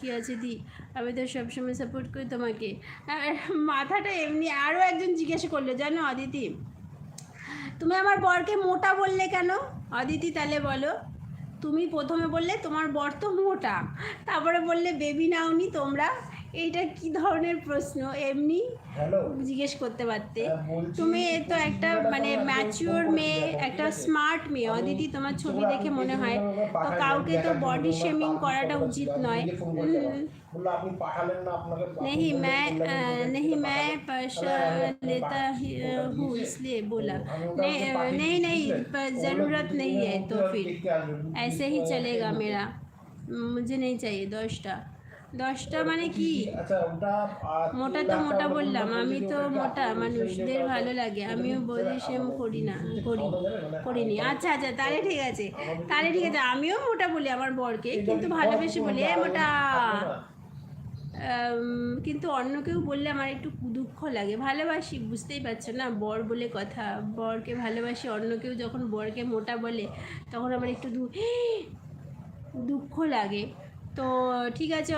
কি আছে দি, আমি তো সবসময় সাপোর্ট করি তোমাকে। আর মাথাটা এমনি। আরও একজন জিজ্ঞেস করলো জানো অদিতি, তুমি আমার বরকে মোটা বললে কেন? অদিতি তাহলে বলো, তুমি প্রথমে বললে তোমার বর তো মোটা, তারপরে বললে বেবি নাওনি তোমরা। এইটা কি ধরনের প্রশ্ন? এমনি জিজ্ঞেস করতে পারতে। তুমি তো একটা মানে ম্যাচিওর মেয়ে, একটা স্মার্ট মেয়ে অদিতি, তোমার ছবি দেখে মনে হয়। তো কাউকে তো বডি শেমিং করাটা উচিত নয়। नहीं मैं पैसा लेता हूँ इसलिए बोला। नहीं नहीं ज़रूरत नहीं है तो फिर ऐसे ही चलेगा मेरा। मुझे नहीं चाहिए 10টা মানে কি? মোটা তো মোটা বললাম, আমি তো মোটা, মানুষদের ভালো লাগে, আমিও বডি শেম করি না, করিনি। আচ্ছা আচ্ছা, তাহলে ঠিক আছে, আমিও মোটা বলি আমার বরকে, কিন্তু ভালোবেসে বলি এ মোটা। কিন্তু অন্য কেউ বললে আমার একটু দুঃখ লাগে। ভালোবাসি, বুঝতেই পারছো না, বর বলে কথা, বরকে ভালোবাসি। অন্য কেউ যখন বরকে মোটা বলে তখন আমার একটু দুঃখ লাগে। তো ঠিক আছে।